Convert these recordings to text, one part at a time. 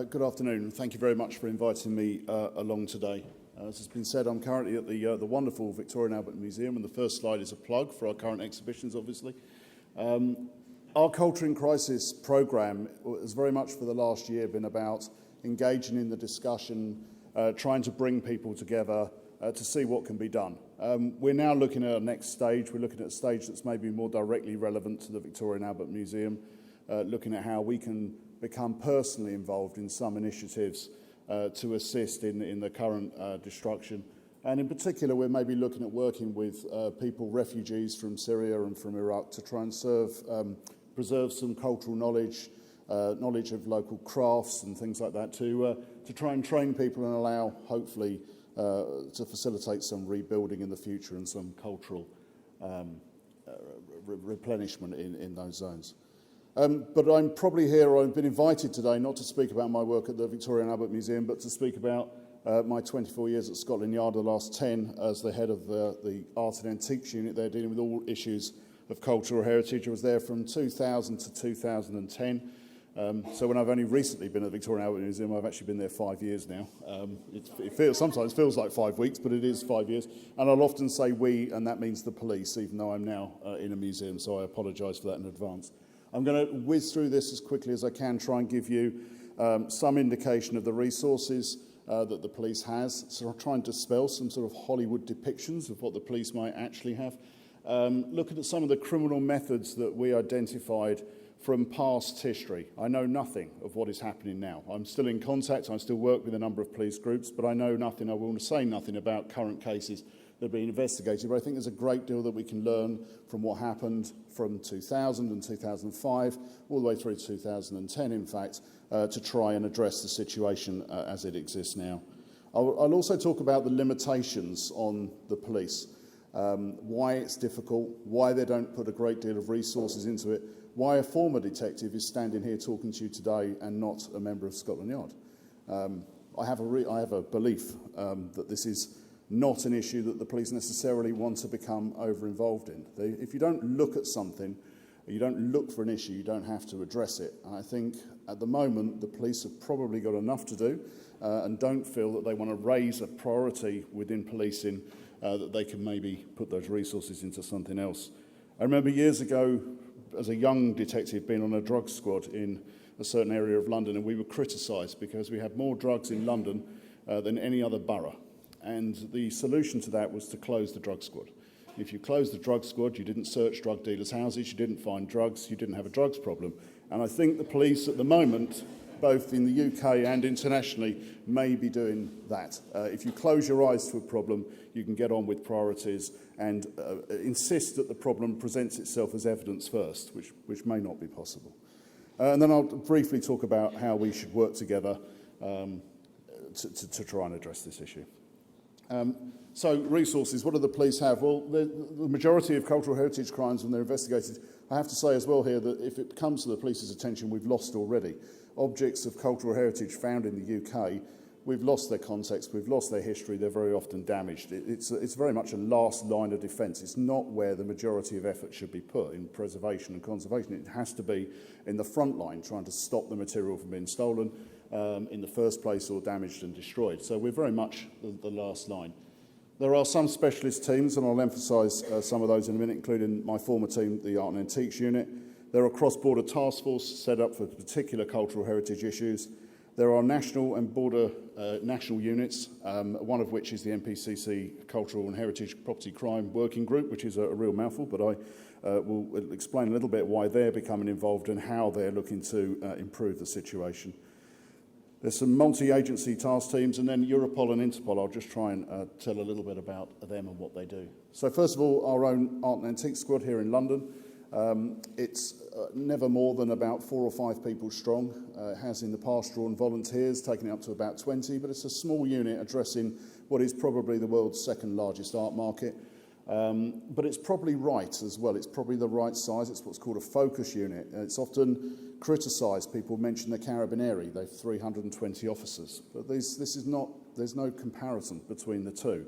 Good afternoon. Thank you very much for inviting me along today. As has been said, I'm currently at the wonderful Victoria and Albert Museum, and the first slide is a plug for our current exhibitions, obviously. Our Culture in Crisis programme has very much for the last year been about engaging in the discussion, trying to bring people together to see what can be done. We're now looking at our next stage. We're looking at a stage that's maybe more directly relevant to the Victoria and Albert Museum, looking at how we can become personally involved in some initiatives to assist in the current destruction. And in particular, we're maybe looking at working with people, refugees from Syria and from Iraq, to try and preserve some cultural knowledge, knowledge of local crafts and things like that, to try and train people and allow, hopefully, to facilitate some rebuilding in the future and some cultural replenishment in those zones. But I'm probably here, I've been invited today not to speak about my work at the Victoria and Albert Museum, but to speak about my 24 years at Scotland Yard, the last 10 as the head of the Art and Antiques unit there, dealing with all issues of cultural heritage. I was there from 2000 to 2010. So when I've only recently been at the Victoria and Albert Museum, I've actually been there 5 years now. Sometimes feels like 5 weeks, but it is 5 years. And I'll often say we, and that means the police, even though I'm now in a museum, so I apologise for that in advance. I'm going to whiz through this as quickly as I can, try and give you some indication of the resources that the police has, so I'll try and dispel some sort of Hollywood depictions of what the police might actually have. Looking at some of the criminal methods that we identified from past history. I know nothing of what is happening now. I'm still in contact, I still work with a number of police groups, but I know nothing, I will say nothing about current cases that are being investigated, but I think there's a great deal that we can learn from what happened from 2000 and 2005, all the way through to 2010, in fact, to try and address the situation as it exists now. I'll also talk about the limitations on the police, why it's difficult, why they don't put a great deal of resources into it, why a former detective is standing here talking to you today and not a member of Scotland Yard. I have a belief that this is not an issue that the police necessarily want to become over-involved in. If you don't look at something, you don't look for an issue, you don't have to address it. And I think at the moment the police have probably got enough to do and don't feel that they want to raise a priority within policing that they can maybe put those resources into something else. I remember years ago, as a young detective, being on a drug squad in a certain area of London, and we were criticised because we had more drugs in London than any other borough. And the solution to that was to close the drug squad. If you closed the drug squad, you didn't search drug dealers' houses, you didn't find drugs, you didn't have a drugs problem. And I think the police at the moment, both in the UK and internationally, may be doing that. If you close your eyes to a problem, you can get on with priorities and insist that the problem presents itself as evidence first, which may not be possible. And then I'll briefly talk about how we should work together to try and address this issue. So resources, what do the police have? Well, the majority of cultural heritage crimes, when they're investigated, I have to say as well here that if it comes to the police's attention, we've lost already. Objects of cultural heritage found in the UK, we've lost their context, we've lost their history, they're very often damaged. It's very much a last line of defence. It's not where the majority of effort should be put in preservation and conservation. It has to be in the front line, trying to stop the material from being stolen in the first place or damaged and destroyed. So we're very much the last line. There are some specialist teams, and I'll emphasise some of those in a minute, including my former team, the Art and Antiques unit. There are cross-border task forces set up for particular cultural heritage issues. There are national and border national units, one of which is the NPCC Cultural and Heritage Property Crime Working Group, which is a real mouthful, but I will explain a little bit why they're becoming involved and how they're looking to improve the situation. There's some multi-agency task teams, and then Europol and Interpol. I'll just try and tell a little bit about them and what they do. So first of all, our own Art and Antiques squad here in London. It's never more than about 4 or 5 people strong. It has in the past drawn volunteers, taking it up to about 20, but it's a small unit addressing what is probably the world's second largest art market. But it's probably right as well. It's probably the right size. It's what's called a focus unit. It's often criticised. People mention the Carabinieri. They've 320 officers. But there's no comparison between the two.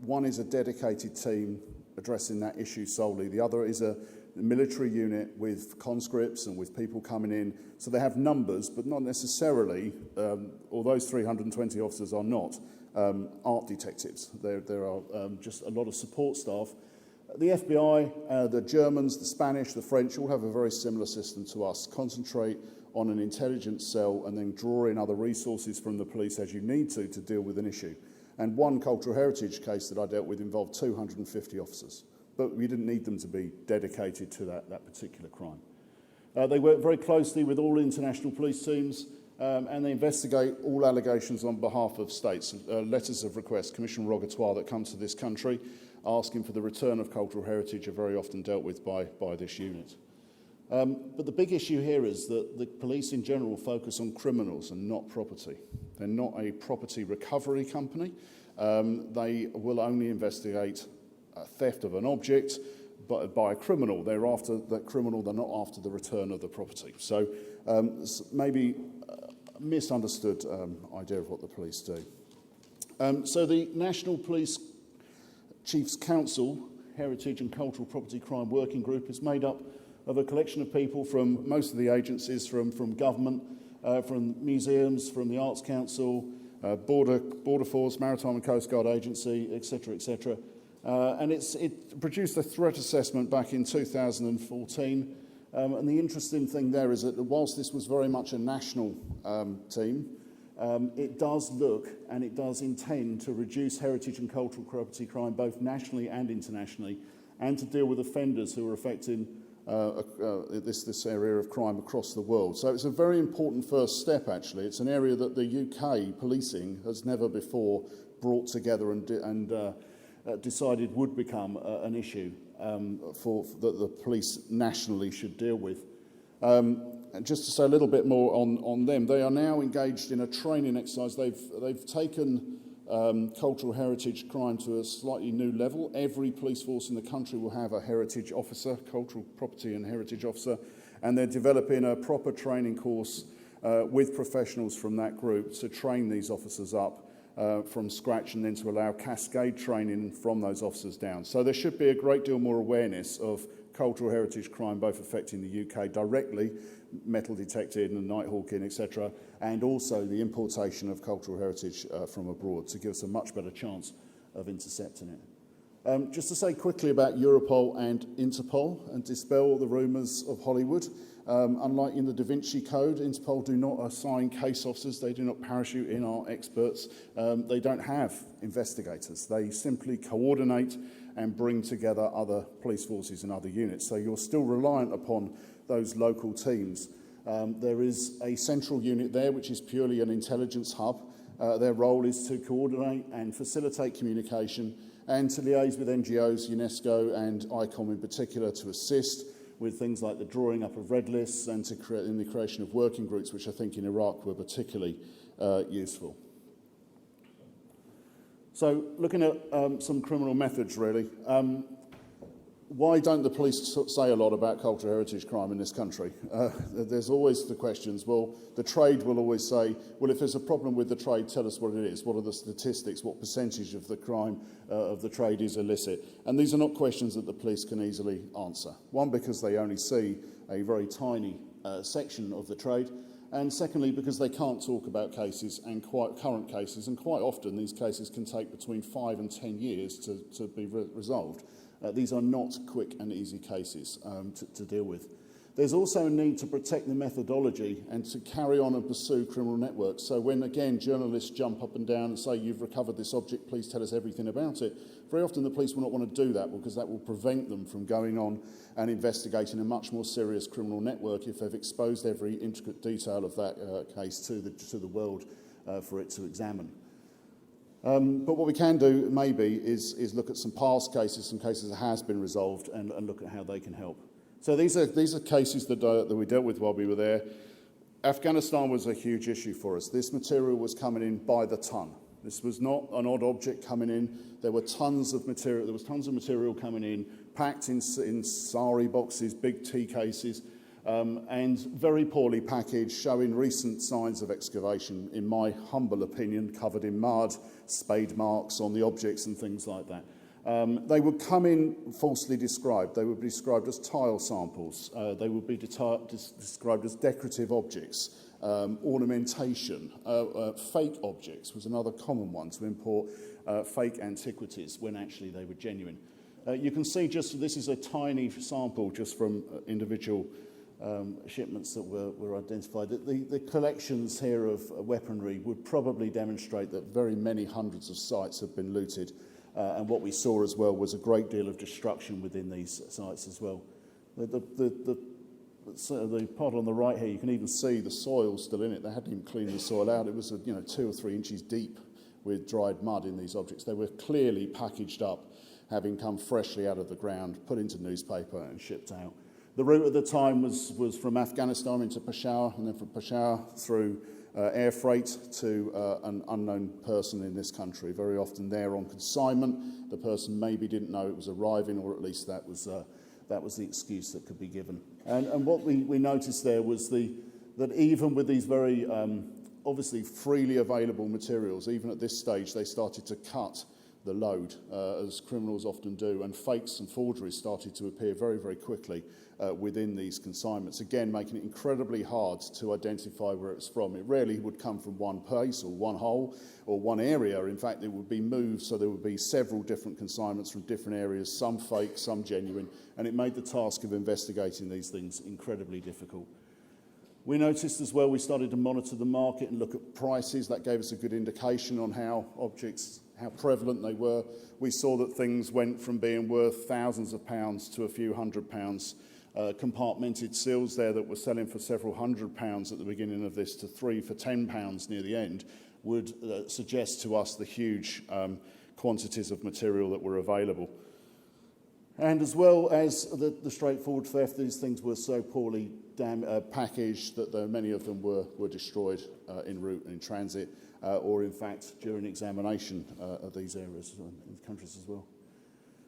One is a dedicated team addressing that issue solely. The other is military unit with conscripts and with people coming in. So they have numbers, but not necessarily, or those 320 officers are not art detectives. There are just a lot of support staff. The FBI, the Germans, the Spanish, the French all have a very similar system to us. Concentrate on an intelligence cell and then draw in other resources from the police as you need to deal with an issue. And one cultural heritage case that I dealt with involved 250 officers, but we didn't need them to be dedicated to that particular crime. They work very closely with all international police teams, and they investigate all allegations on behalf of states. Letters of request, commission rogatoire that come to this country asking for the return of cultural heritage are very often dealt with by this unit. But the big issue here is that the police in general focus on criminals and not property. They're not a property recovery company. They will only investigate theft of an object but by a criminal. They're after that criminal, they're not after the return of the property. So maybe a misunderstood idea of what the police do. So the National Police Chiefs Council Heritage and Cultural Property Crime Working Group is made up of a collection of people from most of the agencies, from government, from museums, from the Arts Council, Border Force, Maritime and Coast Guard Agency, etc., etc. And it produced a threat assessment back in 2014. And the interesting thing there is that whilst this was very much a national team, it does look and it does intend to reduce heritage and cultural property crime both nationally and internationally, and to deal with offenders who are affecting this area of crime across the world. So it's a very important first step, actually. It's an area that the UK policing has never before brought together and decided would become an issue that the police nationally should deal with. And just to say a little bit more on them, they are now engaged in a training exercise. They've taken cultural heritage crime to a slightly new level. Every police force in the country will have a heritage officer, cultural property and heritage officer, and they're developing a proper training course with professionals from that group to train these officers up from scratch, and then to allow cascade training from those officers down. So there should be a great deal more awareness of cultural heritage crime, both affecting the UK directly, metal detecting and night hawking, etc., and also the importation of cultural heritage from abroad to give us a much better chance of intercepting it. Just to say quickly about Europol and Interpol and dispel the rumours of Hollywood. Unlike in the Da Vinci Code, Interpol do not assign case officers, they do not parachute in our experts, they don't have investigators, they simply coordinate and bring together other police forces and other units. So you're still reliant upon those local teams. There is a central unit there which is purely an intelligence hub. Their role is to coordinate and facilitate communication and to liaise with NGOs, UNESCO and ICOM in particular, to assist with things like the drawing up of red lists and in the creation of working groups, which I think in Iraq were particularly useful. So looking at some criminal methods, really. Why don't the police say a lot about cultural heritage crime in this country? There's always the questions. Well, the trade will always say, well, if there's a problem with the trade, tell us what it is. What are the statistics? What percentage of the crime of the trade is illicit? And these are not questions that the police can easily answer. One, because they only see a very tiny section of the trade. And secondly, because they can't talk about cases and current cases. And quite often these cases can take between 5 and 10 years to be resolved. These are not quick and easy cases to deal with. There's also a need to protect the methodology and to carry on and pursue criminal networks. So when, again, journalists jump up and down and say, you've recovered this object, please tell us everything about it, very often the police will not want to do that because that will prevent them from going on and investigating a much more serious criminal network if they've exposed every intricate detail of that case to the world for it to examine. But what we can do, maybe, is look at some past cases, some cases that has been resolved, and look at how they can help. So these are cases that we dealt with while we were there. Afghanistan was a huge issue for us. This material was coming in by the ton. This was not an odd object coming in. There were tons of material. There was tons of material coming in, packed in sari boxes, big tea cases, and very poorly packaged, showing recent signs of excavation, in my humble opinion, covered in mud, spade marks on the objects and things like that. They would come in falsely described. They would be described as tile samples. They would be described as decorative objects, ornamentation. Fake objects was another common one, to import fake antiquities when actually they were genuine. You can see this is a tiny sample just from individual shipments that were identified. The collections here of weaponry would probably demonstrate that very many hundreds of sites have been looted. And what we saw as well was a great deal of destruction within these sites as well. The part on the right here, you can even see the soil still in it. They hadn't even cleaned the soil out. It was 2 or 3 inches deep with dried mud in these objects. They were clearly packaged up, having come freshly out of the ground, put into newspaper and shipped out. The route at the time was from Afghanistan into Peshawar, and then from Peshawar through air freight to an unknown person in this country, very often there on consignment. The person maybe didn't know it was arriving, or at least that was the excuse that could be given. And what we noticed there was that even with these very obviously freely available materials, even at this stage they started to cut the load, as criminals often do, and fakes and forgeries started to appear very, very quickly within these consignments, again making it incredibly hard to identify where it's from. It rarely would come from one place or one hole or one area. In fact, it would be moved, so there would be several different consignments from different areas, some fake, some genuine, and it made the task of investigating these things incredibly difficult. We noticed as well, we started to monitor the market and look at prices. That gave us a good indication on how prevalent they were. We saw that things went from being worth thousands of pounds to a few £100s. Compartmented seals there that were selling for several £100s at the beginning of this to 3 for £10 near the end would suggest to us the huge quantities of material that were available. And as well as the straightforward theft, these things were so poorly packaged that many of them were destroyed en route and in transit, or in fact during examination of these areas and countries as well.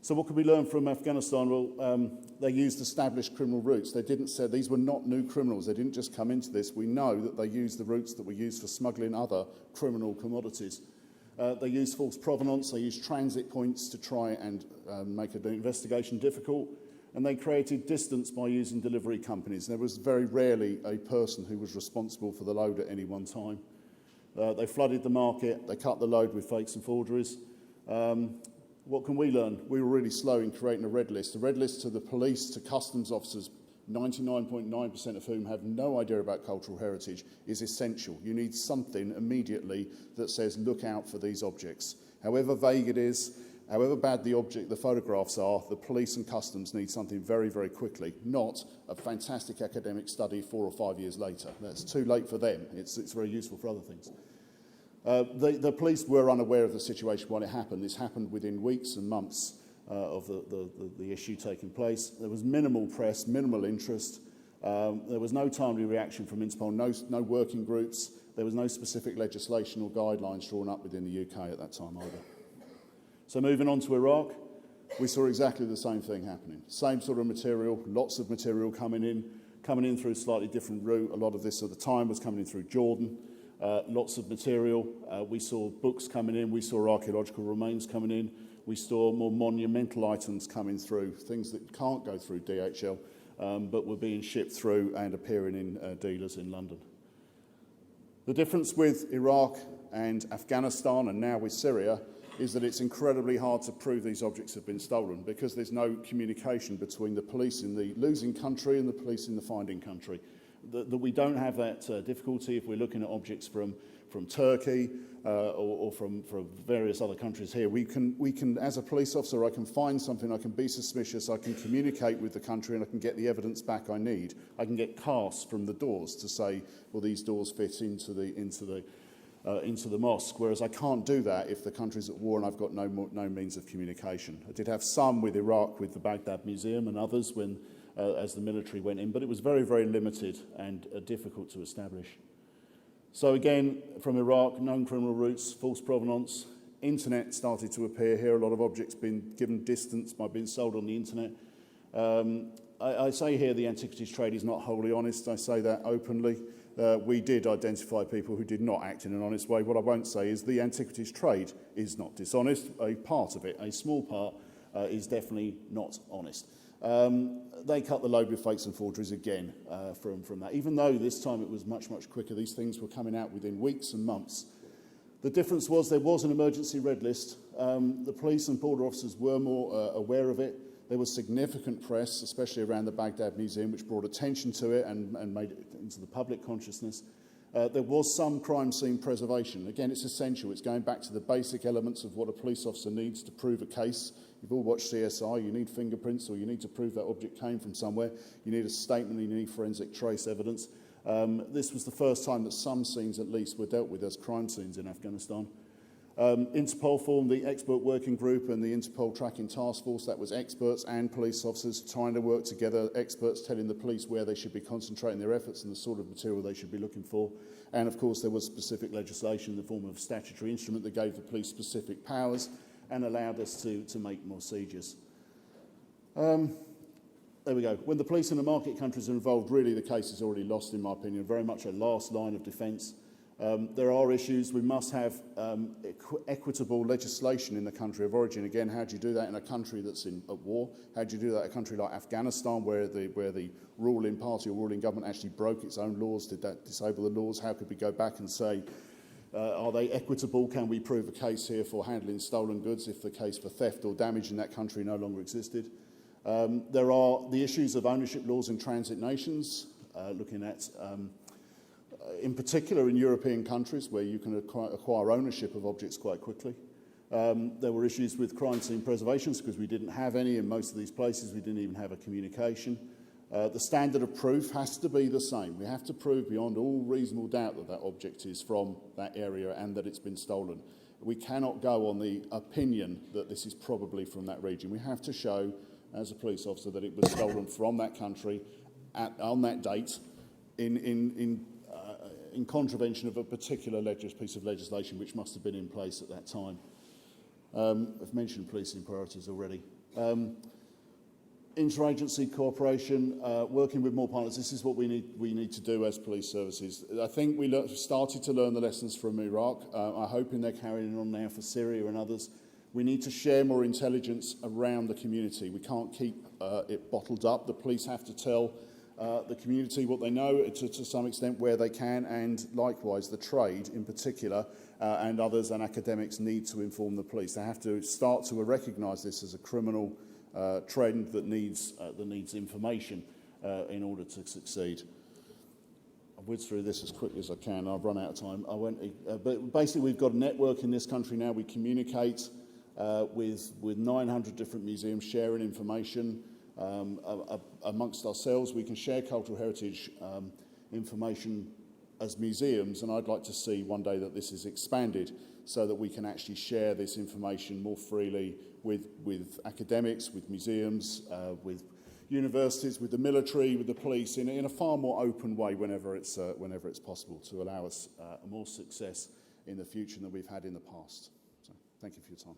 So what could we learn from Afghanistan? Well, they used established criminal routes. They didn't say these were not new criminals. They didn't just come into this. We know that they used the routes that were used for smuggling other criminal commodities. They used false provenance. They used transit points to try and make an investigation difficult. And they created distance by using delivery companies. There was very rarely a person who was responsible for the load at any one time. They flooded the market. They cut the load with fakes and forgeries. What can we learn? We were really slow in creating a red list. A red list to the police, to customs officers, 99.9% of whom have no idea about cultural heritage, is essential. You need something immediately that says, look out for these objects. However vague it is, however bad the photographs are, the police and customs need something very, very quickly, not a fantastic academic study 4 or 5 years later. That's too late for them. It's very useful for other things. The police were unaware of the situation when it happened. This happened within weeks and months of the issue taking place. There was minimal press, minimal interest. There was no timely reaction from Interpol, no working groups. There was no specific legislation or guidelines drawn up within the UK at that time either. So moving on to Iraq, we saw exactly the same thing happening. Same sort of material, lots of material coming in through a slightly different route. A lot of this at the time was coming in through Jordan. Lots of material. We saw books coming in. We saw archaeological remains coming in. We saw more monumental items coming through, things that can't go through DHL, but were being shipped through and appearing in dealers in London. The difference with Iraq and Afghanistan, and now with Syria, is that it's incredibly hard to prove these objects have been stolen because there's no communication between the police in the losing country and the police in the finding country. That we don't have that difficulty if we're looking at objects from Turkey or from various other countries here. We can, as a police officer, I can find something, I can be suspicious, I can communicate with the country and I can get the evidence back I need. I can get casts from the doors to say, well, these doors fit into the mosque, whereas I can't do that if the country's at war and I've got no means of communication. I did have some with Iraq, with the Baghdad Museum and others as the military went in, but it was very, very limited and difficult to establish. So again, from Iraq, known criminal routes, false provenance, internet started to appear here. A lot of objects being given distance by being sold on the internet. I say here the antiquities trade is not wholly honest. I say that openly. We did identify people who did not act in an honest way. What I won't say is the antiquities trade is not dishonest. A part of it, a small part, is definitely not honest. They cut the load with fakes and forgeries again from that. Even though this time it was much, much quicker, these things were coming out within weeks and months. The difference was there was an emergency red list. The police and border officers were more aware of it. There was significant press, especially around the Baghdad Museum, which brought attention to it and made it into the public consciousness. There was some crime scene preservation. Again, it's essential. It's going back to the basic elements of what a police officer needs to prove a case. You've all watched CSI. You need fingerprints, or you need to prove that object came from somewhere. You need a statement. You need forensic trace evidence. This was the first time that some scenes, at least, were dealt with as crime scenes in Afghanistan. Interpol formed the Expert Working Group and the Interpol Tracking Task Force. That was experts and police officers trying to work together, experts telling the police where they should be concentrating their efforts and the sort of material they should be looking for. And, of course, there was specific legislation in the form of a statutory instrument that gave the police specific powers and allowed us to make more sieges. There we go. When the police and the market countries are involved, really the case is already lost, in my opinion, very much a last line of defence. There are issues. We must have equitable legislation in the country of origin. Again, how do you do that in a country that's at war? How do you do that in a country like Afghanistan, where the ruling party or ruling government actually broke its own laws? Did that disable the laws? How could we go back and say, are they equitable? Can we prove a case here for handling stolen goods if the case for theft or damage in that country no longer existed? There are the issues of ownership laws in transit nations, looking at in particular in European countries where you can acquire ownership of objects quite quickly. There were issues with crime scene preservations because we didn't have any in most of these places. We didn't even have a communication. The standard of proof has to be the same. We have to prove beyond all reasonable doubt that that object is from that area and that it's been stolen. We cannot go on the opinion that this is probably from that region. We have to show, as a police officer, that it was stolen from that country on that date in contravention of a particular piece of legislation which must have been in place at that time. I've mentioned policing priorities already. Interagency cooperation, working with more partners. This is what we need to do as police services. I think we started to learn the lessons from Iraq. I'm hoping they're carrying on now for Syria and others. We need to share more intelligence around the community. We can't keep it bottled up. The police have to tell the community what they know to some extent where they can, and likewise the trade in particular and others and academics need to inform the police. They have to start to recognise this as a criminal trend that needs information in order to succeed. I've whizzed through this as quickly as I can. I've run out of time. But basically we've got a network in this country now. We communicate with 900 different museums sharing information. Amongst ourselves, we can share cultural heritage information as museums, and I'd like to see one day that this is expanded so that we can actually share this information more freely with academics, with museums, with universities, with the military, with the police, in a far more open way whenever it's possible, to allow us more success in the future than we've had in the past. So, thank you for your time.